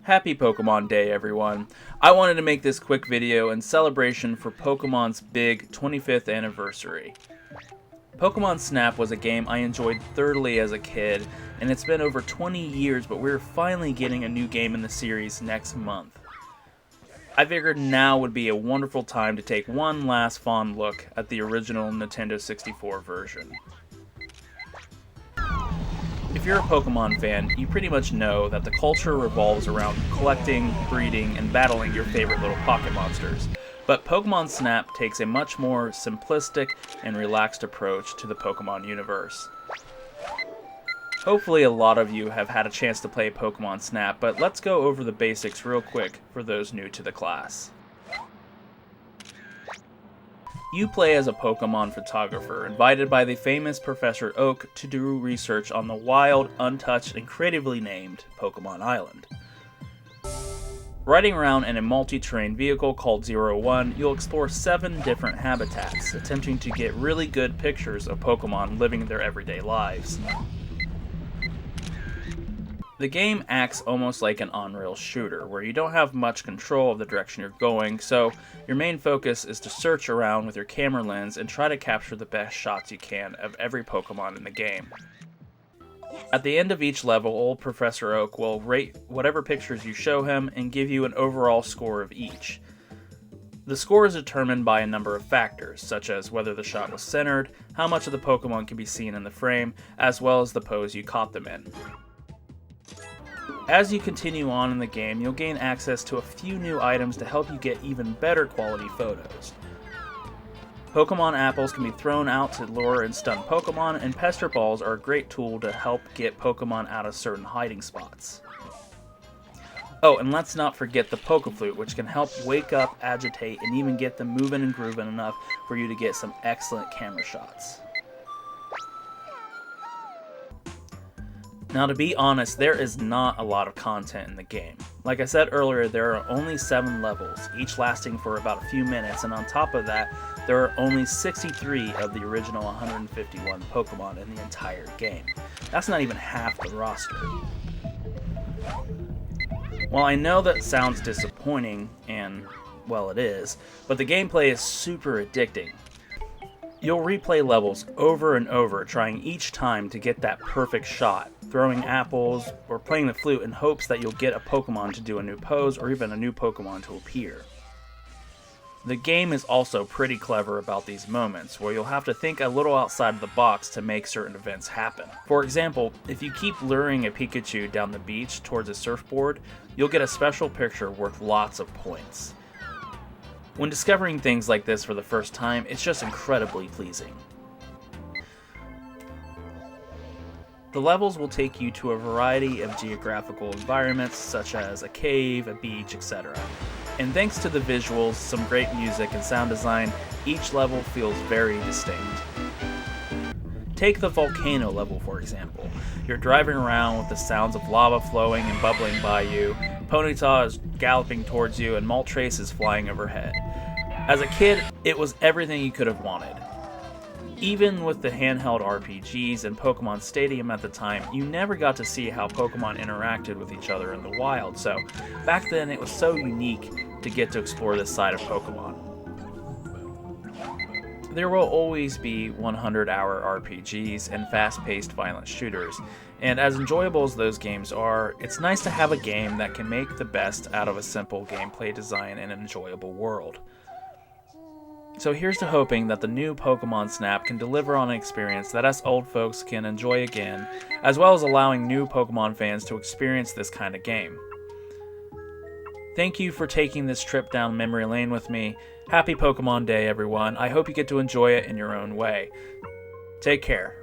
Happy Pokemon Day, everyone. I wanted to make this quick video in celebration for Pokemon's big 25th anniversary. Pokemon Snap was a game I enjoyed thoroughly as a kid, and it's been over 20 years, but we're finally getting a new game in the series next month. I figured now would be a wonderful time to take one last fond look at the original Nintendo 64 version. If you're a Pokemon fan, you pretty much know that the culture revolves around collecting, breeding, and battling your favorite little pocket monsters. But Pokemon Snap takes a much more simplistic and relaxed approach to the Pokemon universe. Hopefully a lot of you have had a chance to play Pokemon Snap, but let's go over the basics real quick for those new to the class. You play as a Pokemon photographer, invited by the famous Professor Oak to do research on the wild, untouched, and creatively named Pokemon Island. Riding around in a multi-terrain vehicle called 01, you'll explore 7 different habitats, attempting to get really good pictures of Pokemon living their everyday lives. The game acts almost like an on-rail shooter, where you don't have much control of the direction you're going, so your main focus is to search around with your camera lens and try to capture the best shots you can of every Pokemon in the game. At the end of each level, old Professor Oak will rate whatever pictures you show him and give you an overall score of each. The score is determined by a number of factors, such as whether the shot was centered, how much of the Pokemon can be seen in the frame, as well as the pose you caught them in. As you continue on in the game, you'll gain access to a few new items to help you get even better quality photos. Pokemon apples can be thrown out to lure and stun Pokemon, and Pester Balls are a great tool to help get Pokemon out of certain hiding spots. Oh, and let's not forget the Pokeflute, which can help wake up, agitate, and even get them moving and grooving enough for you to get some excellent camera shots. Now, to be honest, there is not a lot of content in the game. Like I said earlier, there are only 7 levels, each lasting for about a few minutes, and on top of that, there are only 63 of the original 151 Pokemon in the entire game. That's not even half the roster. While I know that sounds disappointing, and, well, it is, but the gameplay is super addicting. You'll replay levels over and over, trying each time to get that perfect shot, throwing apples, or playing the flute in hopes that you'll get a Pokemon to do a new pose, or even a new Pokemon to appear. The game is also pretty clever about these moments, where you'll have to think a little outside of the box to make certain events happen. For example, if you keep luring a Pikachu down the beach towards a surfboard, you'll get a special picture worth lots of points. When discovering things like this for the first time, it's just incredibly pleasing. The levels will take you to a variety of geographical environments, such as a cave, a beach, etc. And thanks to the visuals, some great music, and sound design, each level feels very distinct. Take the volcano level, for example. You're driving around with the sounds of lava flowing and bubbling by you, Ponyta is galloping towards you, and Moltres is flying overhead. As a kid, it was everything you could have wanted. Even with the handheld RPGs and Pokemon Stadium at the time, you never got to see how Pokemon interacted with each other in the wild, so back then it was so unique to get to explore this side of Pokemon. There will always be 100-hour RPGs and fast-paced violent shooters, and as enjoyable as those games are, it's nice to have a game that can make the best out of a simple gameplay design and an enjoyable world. So here's to hoping that the new Pokemon Snap can deliver on an experience that us old folks can enjoy again, as well as allowing new Pokemon fans to experience this kind of game. Thank you for taking this trip down memory lane with me. Happy Pokemon Day, everyone. I hope you get to enjoy it in your own way. Take care.